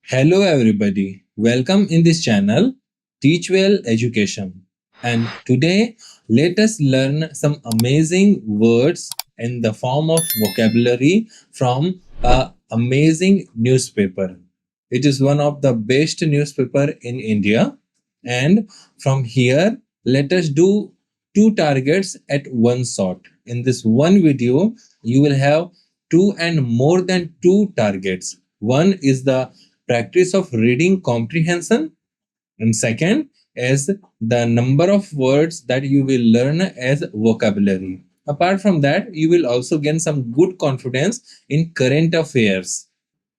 Hello, everybody. Welcome in this channel, Teach Well Education. And today, let us learn some amazing words in the form of vocabulary from a amazing newspaper. It is one of the best newspaper in India. And from here, let us do two targets at one shot. In this one video, you will have two and more than two targets. One is the practice of reading comprehension, and second is the number of words that you will learn as vocabulary. Apart from that, you will also gain some good confidence in current affairs.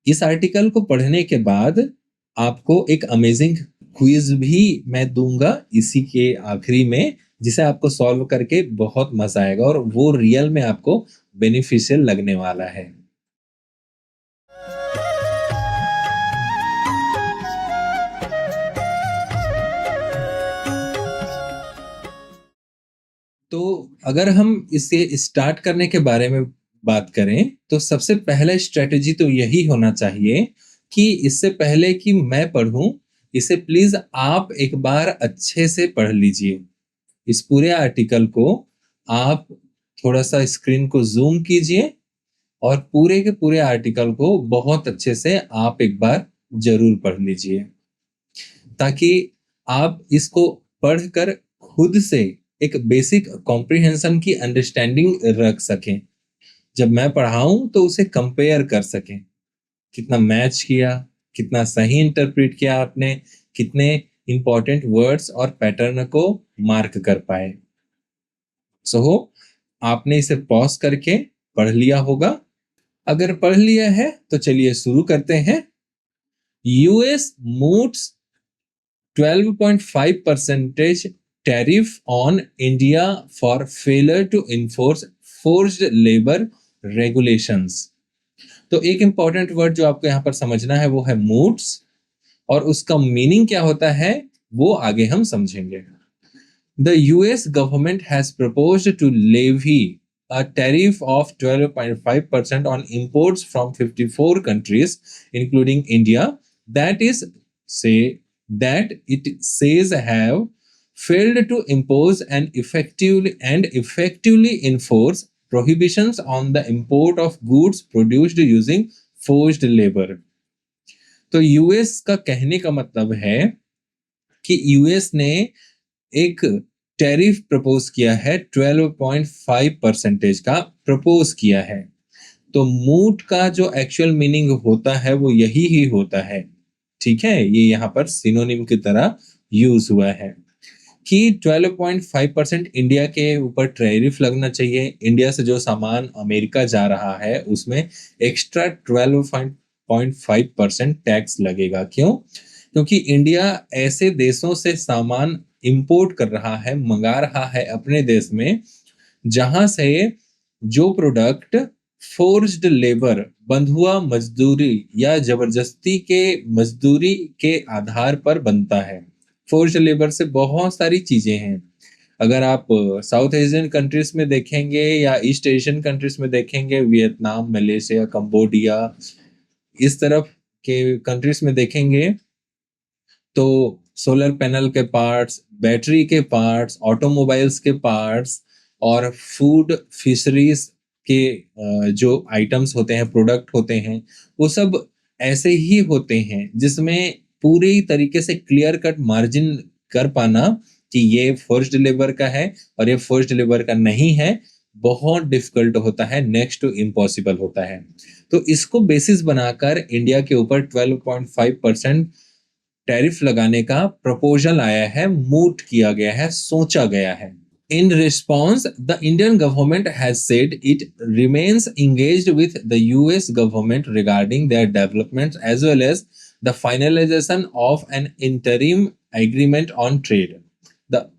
इस article को पढ़ने के बाद आपको एक amazing quiz भी मैं दूंगा इसी के आखिरी में, जिसे आपको सॉल्व करके बहुत मजा आएगा और वो रियल में आपको बेनिफिशियल लगने वाला है। तो अगर हम इसे स्टार्ट करने के बारे में बात करें तो सबसे पहला स्ट्रेटेजी तो यही होना चाहिए कि इससे पहले कि मैं पढ़ूं, इसे प्लीज आप एक बार अच्छे से पढ़ लीजिए। इस पूरे आर्टिकल को आप थोड़ा सा स्क्रीन को जूम कीजिए और पूरे के पूरे आर्टिकल को बहुत अच्छे से आप एक बार जरूर पढ़ लीजिए, ताकि आप इसको पढ़कर खुद से एक बेसिक कॉम्प्रिहेंशन की अंडरस्टैंडिंग रख सकें। जब मैं पढ़ाऊं तो उसे कंपेयर कर सकें, कितना मैच किया, कितना सही इंटरप्रेट किया आपने, कितने इंपॉर्टेंट वर्ड्स और पैटर्न को मार्क कर पाए। सो आपने इसे पॉज करके पढ़ लिया होगा। अगर पढ़ लिया है तो चलिए शुरू करते हैं। US moves 12.5% tariff on India for failure to enforce forced labor regulations। तो एक इंपॉर्टेंट वर्ड जो आपको यहाँ पर समझना है वो है मूव्स, और उसका मीनिंग क्या होता है वो आगे हम समझेंगे। The US government has proposed to levy a tariff of 12.5% on imports from 54 countries, including India, that it says have failed to impose and effectively enforce prohibitions on the import of goods produced using forced labor। तो US का कहने का मतलब है कि US ने एक tariff propose किया है, 12.5% का प्रपोज किया है। तो मूट का जो एक्चुअल मीनिंग होता है वो यही ही होता है, ठीक है। ये यहाँ पर सिनोनिम की तरह यूज हुआ है कि 12.5% इंडिया के ऊपर टैरिफ लगना चाहिए। इंडिया से जो सामान अमेरिका जा रहा है उसमें एक्स्ट्रा 12.5% टैक्स लगेगा। क्यों? क्योंकि इंडिया ऐसे देशों से सामान इंपोर्ट कर रहा है, मंगा रहा है अपने देश में, जहां से जो प्रोडक्ट फोर्स्ड लेबर, बंधुआ मजदूरी या जबरदस्ती के मजदूरी के आधार पर बनता है। फोर्स्ड लेबर से बहुत सारी चीजें हैं। अगर आप साउथ एशियन कंट्रीज में देखेंगे या ईस्ट एशियन कंट्रीज में देखेंगे, वियतनाम, मलेशिया, कंबोडिया, इस तरफ के कंट्रीज में देखेंगे तो सोलर पैनल के पार्ट्स, बैटरी के पार्ट्स, ऑटोमोबाइल्स के पार्ट्स और फूड फिशरीज के जो आइटम्स होते हैं, प्रोडक्ट होते हैं, वो सब ऐसे ही होते हैं जिसमें पूरी तरीके से क्लियर कट मार्जिन कर पाना कि ये फोर्स्ड लेबर का है और ये फोर्स्ड लेबर का नहीं है, बहुत डिफिकल्ट होता है, नेक्स्ट टू इम्पॉसिबल होता है। तो इसको बेसिस बनाकर इंडिया के ऊपर 12.5% टैरिफ लगाने का प्रपोजल आया है, मूट किया गया है, सोचा गया है। In response, the Indian government has said it remains engaged with the US government regarding their developments as well as the finalization of an interim agreement on trade।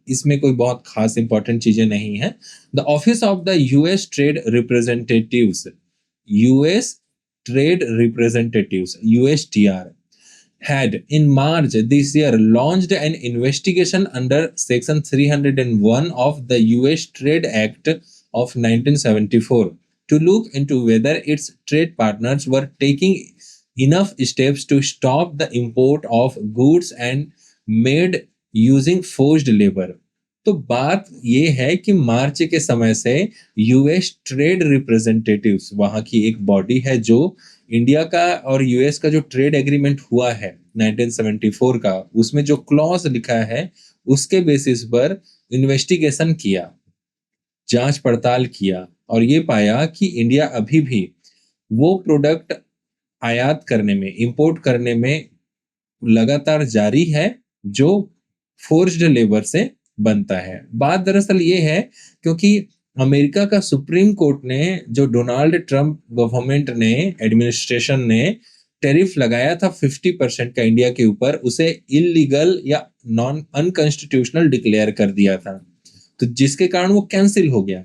इसमें कोई बहुत खास इंपॉर्टेंट चीजें नहीं है। The Office of the US Trade Representatives, US Trade Representatives, USTR, had in March this year launched an investigation under Section 301 of the US Trade Act of 1974 to look into whether its trade partners were taking enough steps to stop the import of goods and made using forced labor। तो बात ये है कि मार्च के समय से US trade representatives, वहां की एक बॉडी है जो इंडिया का और यूएस का जो ट्रेड एग्रीमेंट हुआ है 1974 का, उसमें जो क्लॉज लिखा है उसके बेसिस पर इन्वेस्टिगेशन किया, जांच पड़ताल किया और ये पाया कि इंडिया अभी भी वो प्रोडक्ट आयात करने में, इंपोर्ट करने में लगातार जारी है जो फोर्स्ड लेबर से बनता है। बात दरअसल ये है क्योंकि अमेरिका का सुप्रीम कोर्ट ने, जो डोनाल्ड ट्रंप गवर्नमेंट ने, एडमिनिस्ट्रेशन ने टैरिफ लगाया था 50% का इंडिया के ऊपर, उसे इलीगल या नॉन अनकॉन्स्टिट्यूशनल डिक्लेयर कर दिया था, तो जिसके कारण वो कैंसिल हो गया।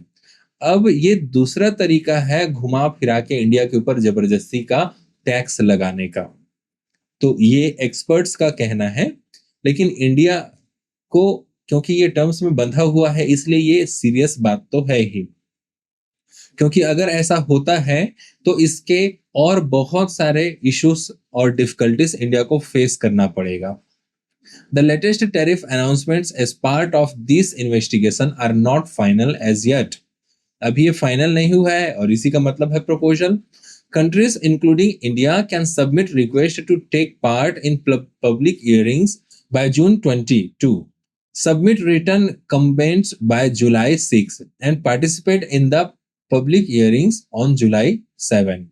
अब ये दूसरा तरीका है घुमा फिरा के इंडिया के ऊपर जबरदस्ती का टैक्स लगाने का। तो ये एक्सपर्ट्स का कहना है, लेकिन इंडिया को क्योंकि ये टर्म्स में बंधा हुआ है इसलिए ये सीरियस बात तो है ही, क्योंकि अगर ऐसा होता है तो इसके और बहुत सारे इश्यूज और डिफिकल्टीज इंडिया को फेस करना पड़ेगा। The latest tariff announcements as part of this investigation are not final as yet। अभी ये फाइनल नहीं हुआ है और इसी का मतलब है proposal. Countries including India can submit request to take part in public hearings by June 22, submit written comments by July 6 and participate in the public hearings on July 7।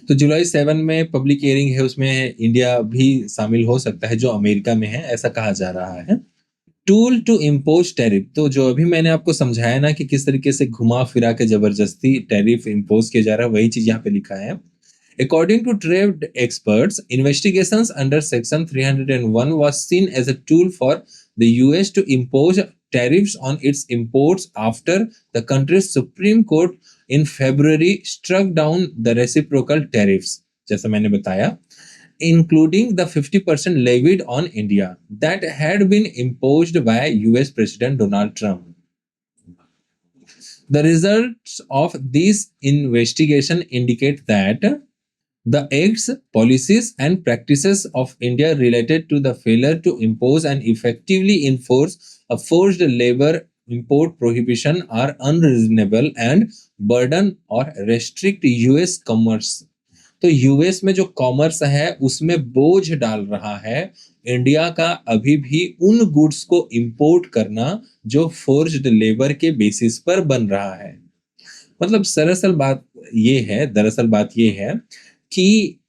तो जुलाई 7 में पब्लिक हियरिंग है, उसमें इंडिया भी शामिल हो सकता है जो अमेरिका में है, ऐसा कहा जा रहा है। टूल टू इम्पोज टैरिफ, तो जो अभी मैंने आपको समझाया ना कि किस तरीके से घुमा फिरा के जबरदस्ती टैरिफ इम्पोज किया जा रहा है, वही चीज यहाँ पे लिखा है। According to trade experts, investigations under Section 301 was seen as a tool for the US to impose tariffs on its imports after the country's Supreme Court in February struck down the reciprocal tariffs, जैसा मैंने बताया, including the 50% levied on India that had been imposed by US President Donald Trump. The results of this investigation indicate that the acts, policies, and practices of India related to the failure to impose and effectively enforce a forced labor import prohibition are unreasonable and burden or restrict US commerce। तो US में जो commerce है उसमें बोझ डाल रहा है India का अभी भी उन गुड्स को इंपोर्ट करना जो फोर्स्ड लेबर के बेसिस पर बन रहा है। मतलब दरअसल बात ये है कि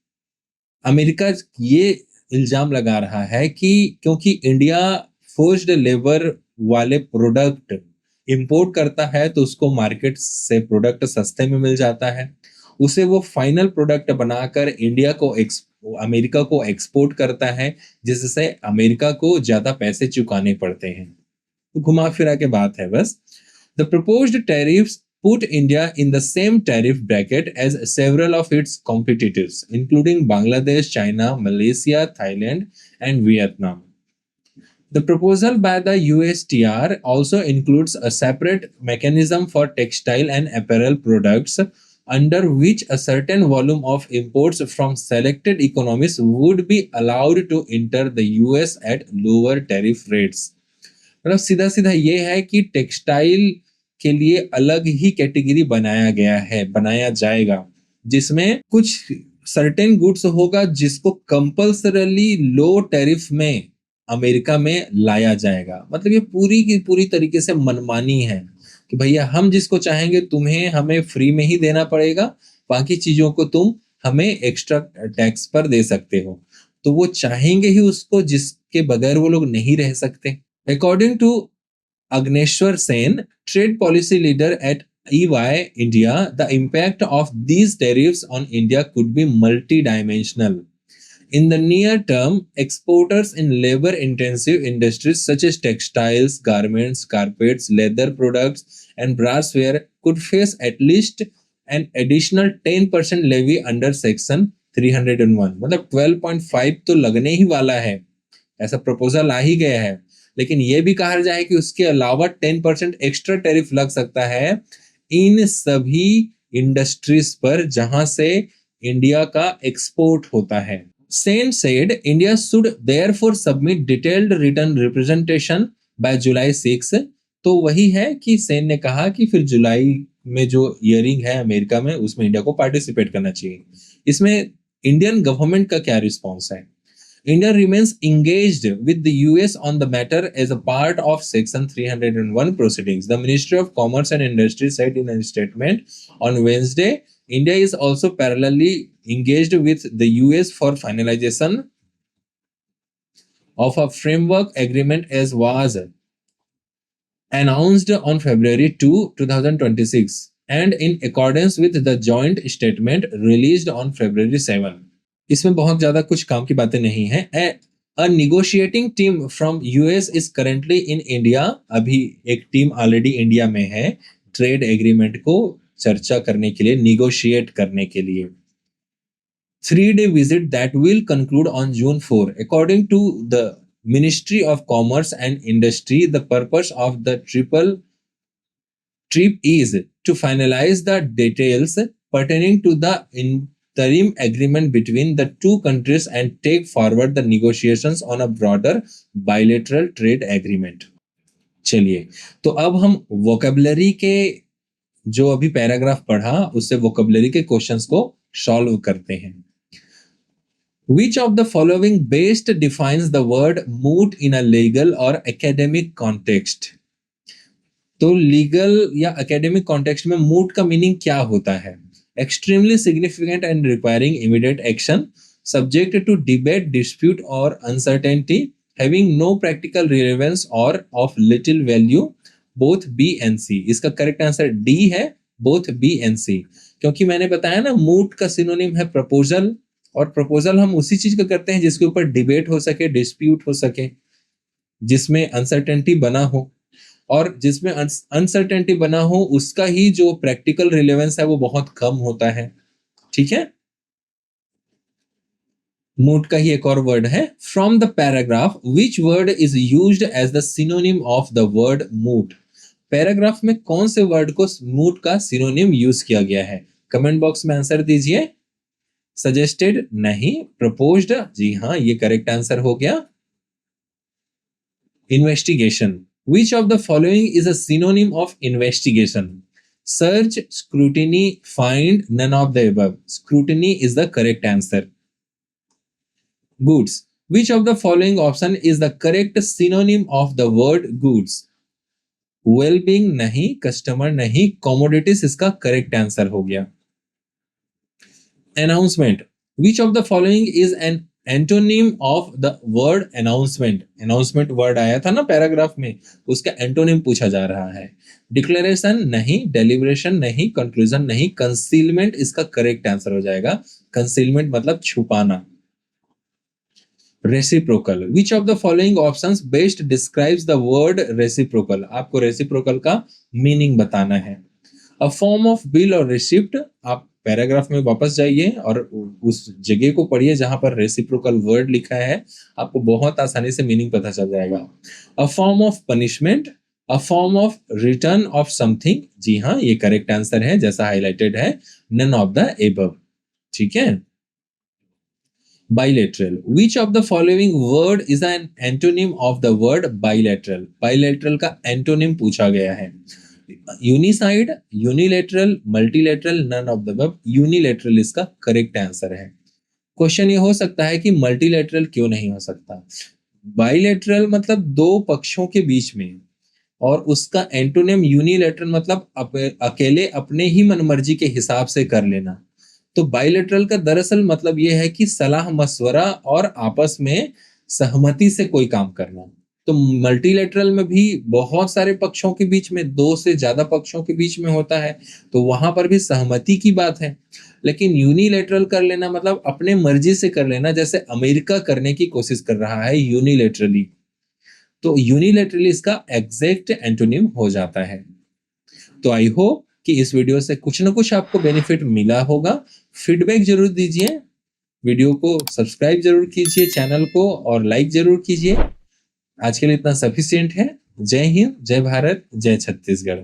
अमेरिका ये इल्जाम लगा रहा है कि क्योंकि इंडिया फोर्स्ड लेबर वाले प्रोडक्ट इंपोर्ट करता है तो उसको मार्केट से प्रोडक्ट सस्ते में मिल जाता है, उसे वो फाइनल प्रोडक्ट बनाकर अमेरिका को एक्सपोर्ट करता है, जिससे अमेरिका को ज्यादा पैसे चुकाने पड़ते हैं। तो घुमा फिरा के बात है बस। The proposed tariffs put India in the same tariff bracket as several of its competitors, including Bangladesh, China, Malaysia, Thailand, and Vietnam. The proposal by the USTR also includes a separate mechanism for textile and apparel products, under which a certain volume of imports from selected economies would be allowed to enter the US at lower tariff rates। मतलब सीधा सीधा ये है कि textile के लिए अलग ही category बनाया जाएगा, जिसमें कुछ सर्टेन गुड्स होगा जिसको कंपल्सरली लो टैरिफ में अमेरिका में लाया जाएगा। मतलब ये पूरी की पूरी तरीके से मनमानी है कि भैया हम जिसको चाहेंगे तुम्हें हमें फ्री में ही देना पड़ेगा, बाकी चीजों को तुम हमें एक्स्ट्रा टैक्स पर दे सकते हो। तो वो चाहेंगे ही उसको, जिसके बगैर वो लोग नहीं रह सकते। According to Agneshwar Sen, trade policy leader at EY India, the impact of these tariffs on India could be multidimensional. In the near term, exporters in labor-intensive industries such as textiles, garments, carpets, leather products, and brassware could face at least an additional 10% levy under Section 301। मतलब 12.5 तो लगने ही वाला है, ऐसा proposal आ ही गया है, लेकिन यह भी कहा जाए कि उसके अलावा 10% एक्स्ट्रा टैरिफ लग सकता है इन सभी इंडस्ट्रीज पर जहां से इंडिया का एक्सपोर्ट होता है। Sen said India should therefore submit detailed written representation by July 6। तो वही है कि सेन ने कहा कि फिर जुलाई में जो ईयरिंग है अमेरिका में उसमें इंडिया को पार्टिसिपेट करना चाहिए। इसमें इंडियन गवर्नमेंट का क्या रिस्पॉन्स है? India remains engaged with the US on the matter as a part of Section 301 proceedings. The Ministry of Commerce and Industry said in a statement on Wednesday, India is also parallelly engaged with the US for finalization of a framework agreement as was announced on February 2, 2026, and in accordance with the joint statement released on February 7. इसमें बहुत ज्यादा कुछ काम की बातें नहीं है। A negotiating team from US is currently in India. अभी एक टीम ऑलरेडी इंडिया में है ट्रेड एग्रीमेंट को चर्चा करने के लिए, निगोशिएट करने के लिए। 3-day visit that will conclude on June 4. According to the Ministry of Commerce and Industry, the purpose of the trip is to finalize the details pertaining to the interim agreement between the two countries and take forward the negotiations on a broader bilateral trade agreement. चलिए, तो अब हम vocabulary के जो अभी paragraph पढ़ा उससे vocabulary के क्वेश्चंस को सॉल्व करते हैं। Which of the following best defines the word moot in a legal or academic context? तो लीगल या एकेडमिक कॉन्टेक्स्ट में मूट का मीनिंग क्या होता है? Extremely significant and requiring immediate action, subject to debate, dispute or uncertainty, having no practical relevance or of little value, both B and C. इसका correct answer D है, both B and C, क्योंकि मैंने बताया ना मूट का synonym है proposal, और proposal हम उसी चीज का करते हैं जिसके ऊपर डिबेट हो सके, डिस्प्यूट हो सके, जिसमें अनसर्टेनिटी बना हो, और जिसमें अनसर्टेनिटी बना हो उसका ही जो प्रैक्टिकल रिलेवेंस है वो बहुत कम होता है। ठीक है, मूट का ही एक और वर्ड है। From the paragraph which word is used as the synonym of the word moot? Paragraph में कौन से वर्ड को मूट का सिनोनिम यूज किया गया है? कमेंट बॉक्स में आंसर दीजिए। सजेस्टेड नहीं, प्रपोज्ड जी हाँ, ये करेक्ट आंसर हो गया। Investigation, which of the following is a synonym of investigation? Search, scrutiny, find, none of the above. Scrutiny is the correct answer. Goods, which of the following option is the correct synonym of the word goods? Well-being नहीं, customer नहीं, commodities इसका correct answer हो गया। Announcement, which of the following is an antonym of the word announcement? Announcement word आया था ना paragraph में, उसका एंटोनिम पूछा जा रहा है। डिक्लेरेशन नहीं, डेलिब्रेशन नहीं, कंक्लूजन नहीं, कंसीलमेंट इसका करेक्ट आंसर हो जाएगा। कंसीलमेंट मतलब छुपाना। Reciprocal, which of the following options best describes the word reciprocal? आपको रेसिप्रोकल का मीनिंग बताना है। अ फॉर्म ऑफ बिल और रिसिप्ट, आप पैराग्राफ में वापस जाइए और उस जगह को पढ़िए जहां पर रेसिप्रोकल वर्ड लिखा है, आपको बहुत आसानी से मीनिंग पता चल जाएगा। A form of punishment, a form of return of something, जी हाँ ये करेक्ट आंसर है जैसा हाईलाइटेड है, नन ऑफ द एबव। ठीक है। Bilateral, which of the following word is an antonym of the word bilateral? Bilateral का antonym पूछा गया है। Unicide, unilateral, multilateral, none of the above. Unilateral इसका करेक्ट आंसर है। क्वेश्चन ये हो सकता है कि मल्टीलेटरल क्यों नहीं हो सकता? बाइलेटरल मतलब दो पक्षों के बीच में, और उसका एंटोनिम यूनिलेटरल मतलब अकेले अपने ही मनमर्जी के हिसाब से कर लेना। तो बाइलेटरल का दरअसल मतलब यह है कि सलाह मशवरा और आपस में सहमति से कोई काम करना। तो मल्टीलेटरल में भी बहुत सारे पक्षों के बीच में, दो से ज्यादा पक्षों के बीच में होता है, तो वहां पर भी सहमति की बात है। लेकिन यूनिलेटरल कर लेना मतलब अपने मर्जी से कर लेना, जैसे अमेरिका करने की कोशिश कर रहा है यूनिलेटरली, तो यूनिलेटरली इसका एग्जैक्ट एंटोनिम हो जाता है। तो आई होप कि इस वीडियो से कुछ ना कुछ आपको बेनिफिट मिला होगा। फीडबैक जरूर दीजिए, वीडियो को सब्सक्राइब जरूर कीजिए चैनल को, और लाइक जरूर कीजिए। आज के लिए इतना सफिशिएंट है। जय हिंद, जय भारत, जय छत्तीसगढ़।